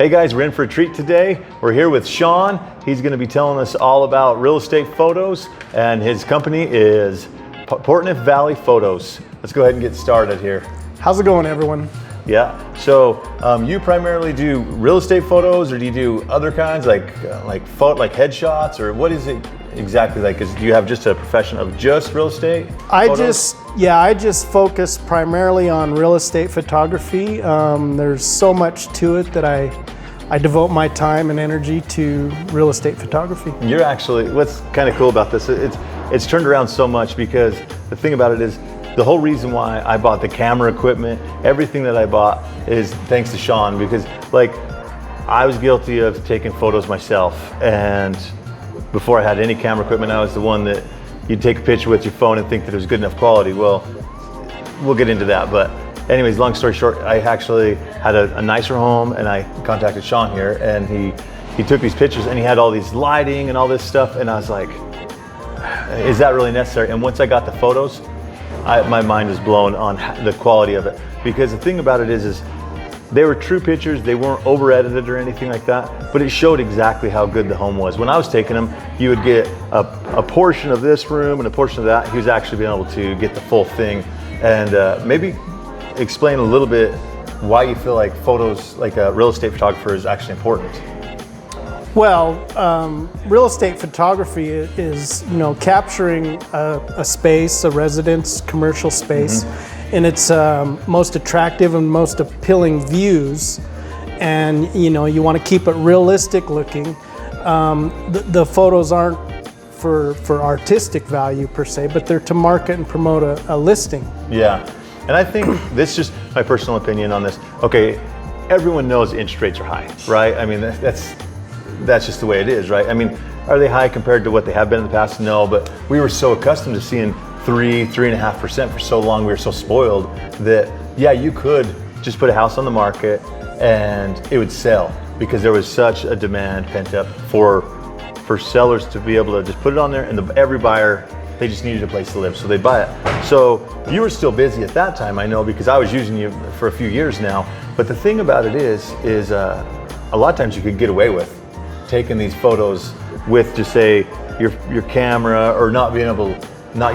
Hey guys, we're in for a treat today. We're here with Sean. He's going to be telling us all about real estate photos, and his company is Portneuf Valley Photos. Let's go ahead and get started here. How's it going, everyone? Yeah, so you primarily do real estate photos, or do you do other kinds like headshots, or what is it exactly like? Do you have just a profession of just real estate photos? I just focus primarily on real estate photography. There's so much to it that I devote my time and energy to real estate photography. You're actually, what's kind of cool about this, it's turned around so much, because the thing about it is, the whole reason why I bought the camera equipment, everything that I bought, is thanks to Sean, because I was guilty of taking photos myself, and before I had any camera equipment, I was the one that you'd take a picture with your phone and think that it was good enough quality. Well, we'll get into that, but anyways, long story short, I actually had a nicer home, and I contacted Sean here, and he took these pictures, and he had all these lighting and all this stuff, and I was like, is that really necessary? And once I got the photos, my mind was blown on the quality of it, because the thing about it is they were true pictures. They weren't over edited or anything like that, but it showed exactly how good the home was. When I was taking them, you would get a portion of this room and a portion of that. He was actually being able to get the full thing. And maybe explain a little bit why you feel like photos, like a real estate photographer, is actually important. Well, real estate photography is, capturing a space, a residence, commercial space, in its most attractive and most appealing views. And, you want to keep it realistic looking. The photos aren't for artistic value per se, but they're to market and promote a listing. Yeah, and I think this is just my personal opinion on this. Okay, everyone knows interest rates are high, right? I mean, that's just the way it is, right? I mean, are they high compared to what they have been in the past? No, but we were so accustomed to seeing 3.5% for so long. We were so spoiled that, yeah, you could just put a house on the market and it would sell, because there was such a demand pent up for sellers to be able to just put it on there, and every buyer, they just needed a place to live, so they'd buy it. So you were still busy at that time, I know, because I was using you for a few years now. But the thing about it is a lot of times you could get away with taking these photos with just say your camera, or not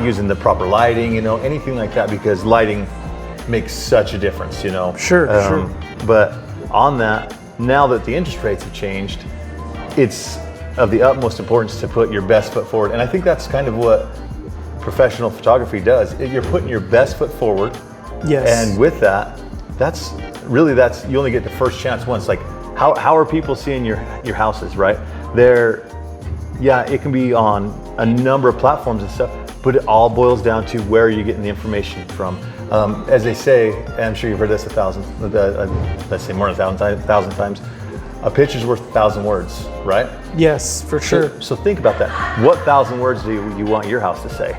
using the proper lighting, anything like that, because lighting makes such a difference, Sure, sure. But on that, now that the interest rates have changed, it's of the utmost importance to put your best foot forward. And I think that's kind of what professional photography does. You're putting your best foot forward. Yes. And with that, you only get the first chance once. Like, how are people seeing your houses, right? It can be on a number of platforms and stuff, but it all boils down to where you're getting the information from. As they say, and I'm sure you've heard this let's say more than a thousand times, a picture's worth 1,000 words, right? Yes, for sure. So think about that. What 1,000 words do you want your house to say?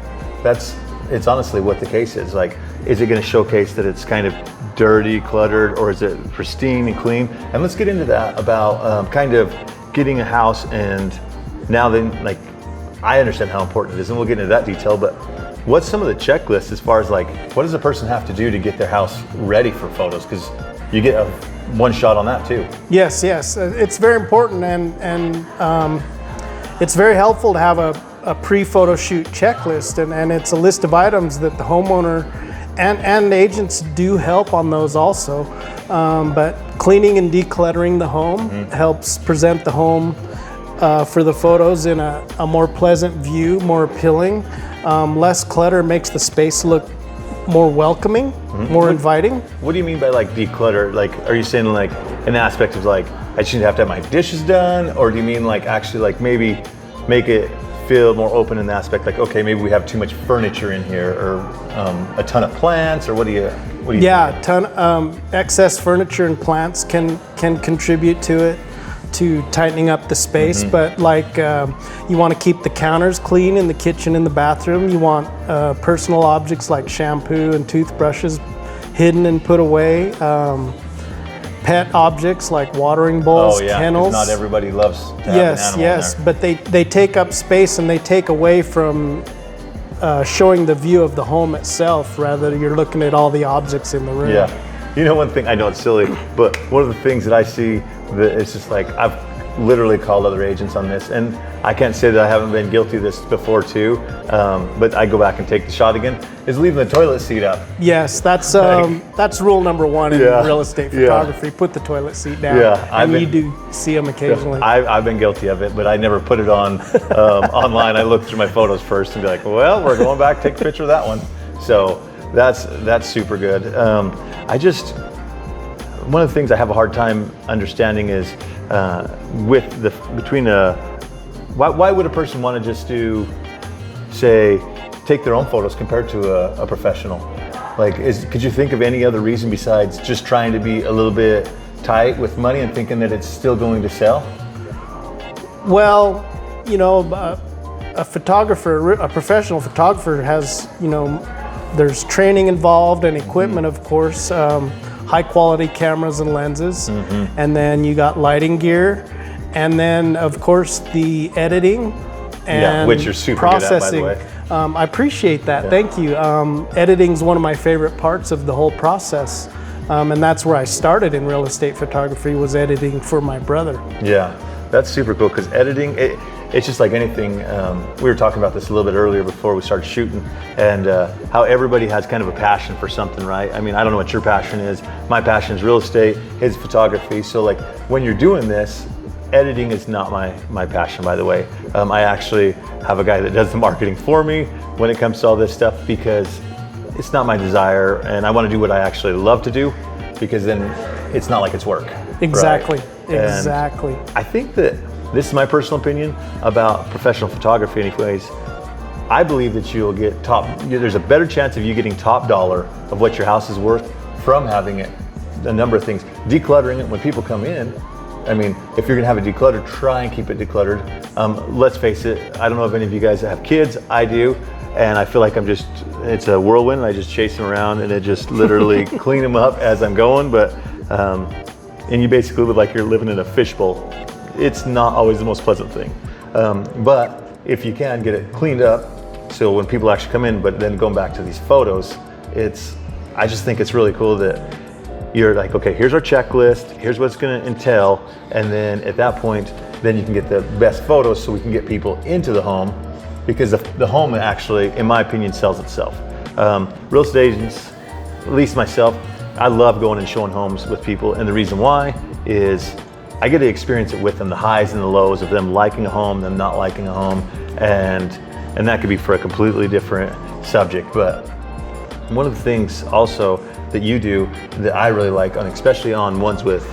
It's honestly what the case is. Like, is it going to showcase that it's kind of dirty, cluttered, or is it pristine and clean? And let's get into that about kind of getting a house. And now then, like, I understand how important it is, and we'll get into that detail, but what's some of the checklists as far as like, what does a person have to do to get their house ready for photos? Because you get one shot on that too. Yes. It's very important, and it's very helpful to have a pre-photo shoot checklist, and it's a list of items that the homeowner and agents do help on those also. But cleaning and decluttering the home helps present the home for the photos in a more pleasant view, more appealing. Less clutter makes the space look more welcoming, more inviting. What do you mean by like declutter? Like, are you saying like an aspect of like, I shouldn't have to have my dishes done? Or do you mean like actually like maybe make it feel more open in the aspect like, okay, maybe we have too much furniture in here, or a ton of plants, or what do you excess furniture and plants can contribute to it, to tightening up the space. But like you want to keep the counters clean in the kitchen and the bathroom. You want personal objects like shampoo and toothbrushes hidden and put away. Pet objects like watering bowls, kennels. Not everybody loves to have an animal in there. But they take up space, and they take away from showing the view of the home itself. Rather, you're looking at all the objects in the room. You know, one thing, I know it's silly, but one of the things that I see that it's just like, I've literally called other agents on this, and I can't say that I haven't been guilty of this before too, but I go back and take the shot again, is leaving the toilet seat up. Yes, that's rule number one in real estate photography. Put the toilet seat down. Yeah, and you do see them occasionally. I've been guilty of it, but I never put it on online. I look through my photos first and be like, well, we're going back, take a picture of that one. So that's super good. One of the things I have a hard time understanding is why would a person want to just take their own photos compared to a professional? Like, could you think of any other reason besides just trying to be a little bit tight with money and thinking that it's still going to sell? Well, you know, a professional photographer has, you know, there's training involved and equipment, of course, high quality cameras and lenses, and then you got lighting gear, and then of course the editing and which you're super processing. good at, by the way. I appreciate that. Thank you. Editing's one of my favorite parts of the whole process, and that's where I started in real estate photography, was editing for my brother. Yeah, that's super cool, because editing, it's just like anything. We were talking about this a little bit earlier before we started shooting, and how everybody has kind of a passion for something, right? I mean, I don't know what your passion is. My passion is real estate, his photography. So like when you're doing this, editing is not my passion, by the way. I actually have a guy that does the marketing for me when it comes to all this stuff, because it's not my desire, and I want to do what I actually love to do, because then it's not like it's work. Exactly, right? Exactly. And I think that this is my personal opinion about professional photography anyways. I believe that you'll get there's a better chance of you getting top dollar of what your house is worth from having a number of things. Decluttering it when people come in. I mean, if you're gonna have it decluttered, try and keep it decluttered. Let's face it, I don't know if any of you guys have kids, I do. And I feel like it's a whirlwind. I just chase them around and it just literally clean them up as I'm going. But, and you basically live like you're living in a fishbowl. It's not always the most pleasant thing. But if you can get it cleaned up, so when people actually come in, but then going back to these photos, I just think it's really cool that you're like, okay, here's our checklist, here's what it's gonna entail. And then at that point, then you can get the best photos so we can get people into the home, because the home actually, in my opinion, sells itself. Real estate agents, at least myself, I love going and showing homes with people. And the reason why is I get to experience it with them, the highs and the lows of them liking a home, them not liking a home. And that could be for a completely different subject. But one of the things also that you do that I really like, especially on ones with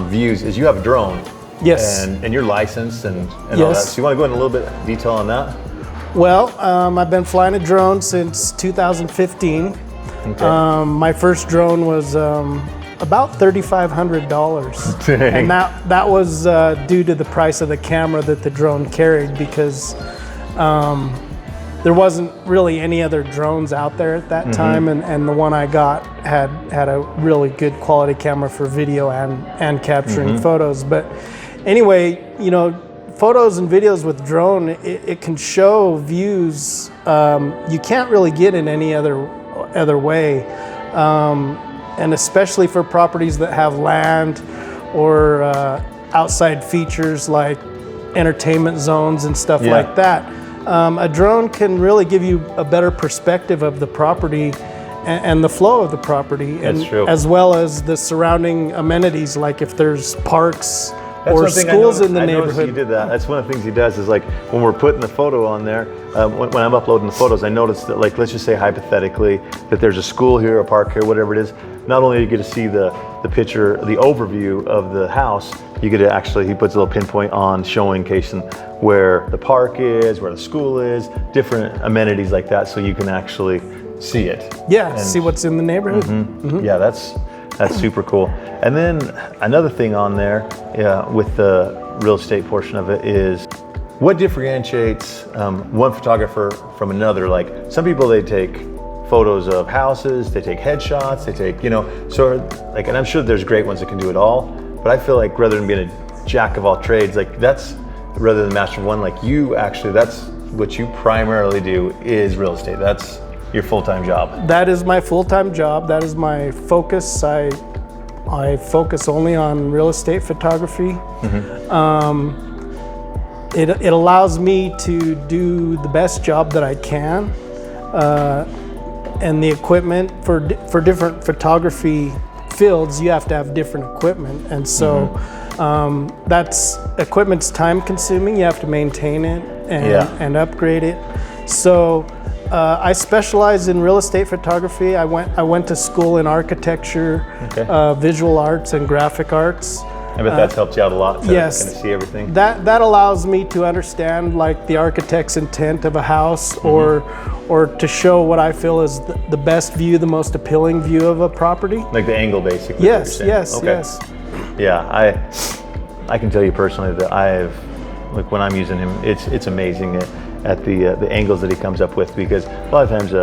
views, is you have a drone. Yes. And you're licensed and all that. So you want to go into a little bit of detail on that? Well, I've been flying a drone since 2015. Okay. My first drone was about $3,500. Dang. And that was due to the price of the camera that the drone carried, because there wasn't really any other drones out there at that time, and the one I got had a really good quality camera for video and capturing photos. But anyway, you know, photos and videos with drone, it can show views you can't really get in any other way, and especially for properties that have land or outside features like entertainment zones and stuff like that. A drone can really give you a better perspective of the property and the flow of the property, That's true. as well as the surrounding amenities, like if there's parks That's or one thing schools in the I noticed neighborhood. you did that. That's one of the things he does is like when we're putting the photo on there, when I'm uploading the photos, I noticed that, like, let's just say hypothetically that there's a school here, a park here, whatever it is. Not only do you get to see the picture, the overview of the house, you get to actually, he puts a little pinpoint on showing where the park is, where the school is, different amenities like that, so you can actually see it. Yeah, And see what's in the neighborhood. yeah, that's super cool. And then another thing on there, with the real estate portion of it, is what differentiates one photographer from another. Like some people, they take photos of houses, they take headshots, they take, and I'm sure there's great ones that can do it all, but I feel like rather than being a jack of all trades, like rather than master of one, like you actually, that's what you primarily do is real estate. your full-time job. That is my full-time job. That is my focus. I focus only on real estate photography. It allows me to do the best job that I can, and the equipment for different photography fields, you have to have different equipment, and so that's equipment's time consuming. You have to maintain it and upgrade it. So I specialize in real estate photography. I went to school in architecture, visual arts, and graphic arts. I bet that's helped you out a lot to kind of see everything. That allows me to understand like the architect's intent of a house, or to show what I feel is the best view, the most appealing view of a property. Like the angle, basically. Yes. Yeah, I can tell you personally that like when I'm using him, it's amazing at the angles that he comes up with, because a lot of times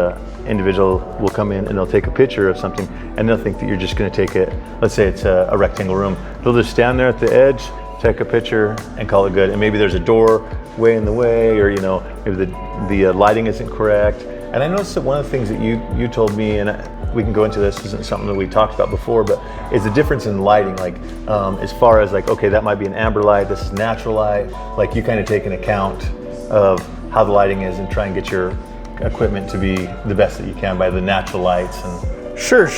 individual will come in and they'll take a picture of something and they'll think that you're just going to take it. Let's say it's a rectangle room. They'll just stand there at the edge, take a picture, and call it good. And maybe there's a door way in the way, or maybe the lighting isn't correct. And I noticed that one of the things that you told me, and we can go into this, isn't something that we talked about before, but is the difference in lighting. Like as far as like, okay, that might be an amber light, this is natural light. Like you kind of take an account of how the lighting is and try and get your equipment to be the best that you can by the natural lights. And Sure.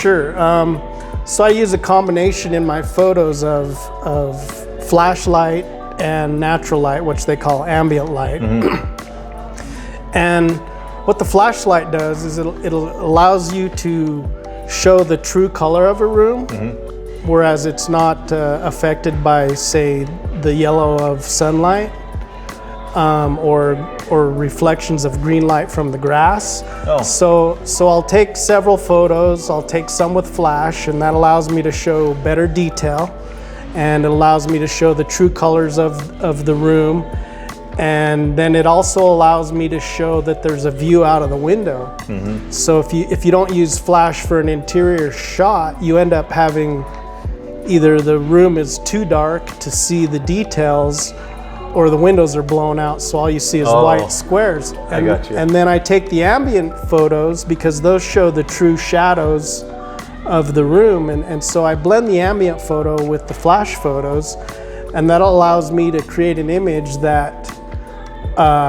So I use a combination in my photos of flashlight and natural light, which they call ambient light. And what the flashlight does is it allows you to show the true color of a room, whereas it's not affected by, say, the yellow of sunlight. Or reflections of green light from the grass. So I'll take several photos. I'll take some with flash, and that allows me to show better detail, and it allows me to show the true colors of the room. And then it also allows me to show that there's a view out of the window. So if you don't use flash for an interior shot, you end up having either the room is too dark to see the details, or the windows are blown out, so all you see is white squares. I got you. And then I take the ambient photos, because those show the true shadows of the room. And so I blend the ambient photo with the flash photos, and that allows me to create an image that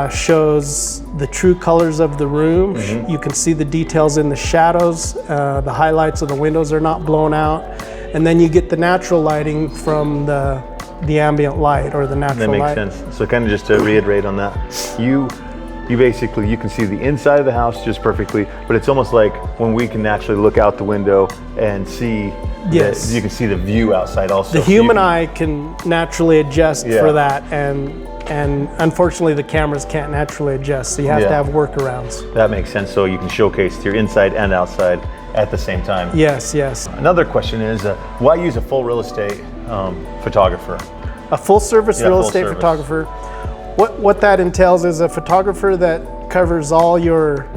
shows the true colors of the room. You can see the details in the shadows. The highlights of the windows are not blown out. And then you get the natural lighting from the ambient light, or the natural light. That makes sense. So kind of just to reiterate on that, you basically, you can see the inside of the house just perfectly, but it's almost like when we can naturally look out the window and see, you can see the view outside also. The human eye can naturally adjust for that, and unfortunately the cameras can't naturally adjust, so you have to have workarounds. That makes sense. So you can showcase your inside and outside at the same time. Yes. Another question is, why use a full real estate photographer? A full service real estate photographer. What that entails is a photographer that covers all your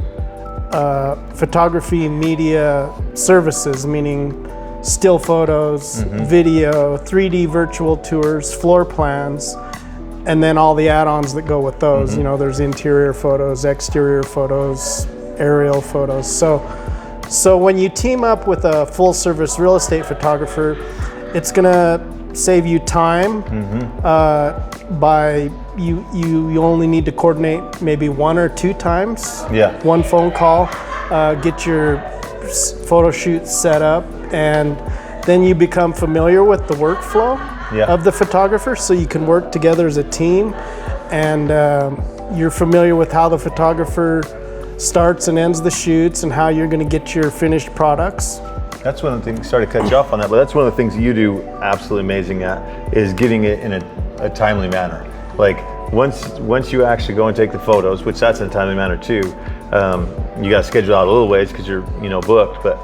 photography media services, meaning still photos, video, 3D virtual tours, floor plans, and then all the add-ons that go with those. There's interior photos, exterior photos, aerial photos. So when you team up with a full service real estate photographer, it's gonna save you time by you only need to coordinate maybe 1 or 2 times. One phone call, get your photo shoot set up, and then you become familiar with the workflow of the photographer, so you can work together as a team, and you're familiar with how the photographer starts and ends the shoots, and how you're going to get your finished products. That's one of the things, sorry to cut you off on that, but that's one of the things you do absolutely amazing at, is getting it in a timely manner. Like once you actually go and take the photos, which that's in a timely manner too, you got to schedule out a little ways because you're booked, but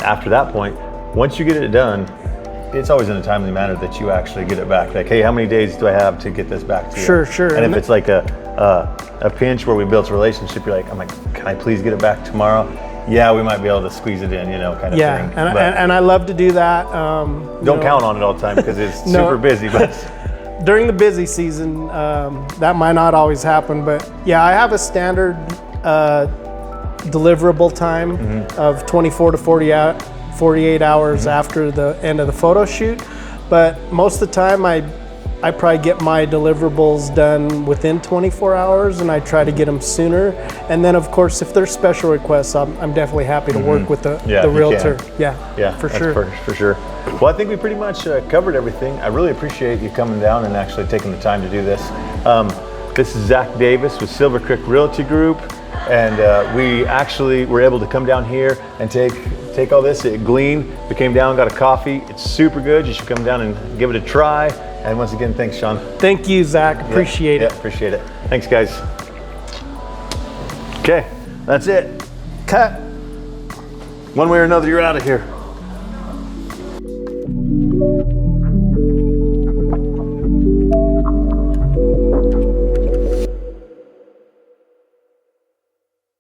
after that point, once you get it done, it's always in a timely manner that you actually get it back. Like, hey, how many days do I have to get this back to you? Sure. And if it's like a pinch where we built a relationship, you're like, I'm like, can I please get it back tomorrow? Yeah, we might be able to squeeze it in, kind of thing. And I love to do that. Don't count on it all the time because it's super busy. But during the busy season, that might not always happen. But yeah, I have a standard deliverable time of 24 to 48 hours after the end of the photo shoot. But most of the time I probably get my deliverables done within 24 hours, and I try to get them sooner. And then of course, if there's special requests, I'm definitely happy to work with the realtor. Yeah, for sure. For sure. Well, I think we pretty much covered everything. I really appreciate you coming down and actually taking the time to do this. This is Zac Davis with Silvercreek Realty Group, and we actually were able to come down here and take all this at Glean. We came down, got a coffee. It's super good. You should come down and give it a try. And once again, thanks, Sean. Thank you, Zach. Appreciate it. Yeah, appreciate it. Thanks, guys. Okay, that's it. Cut. One way or another, you're out of here.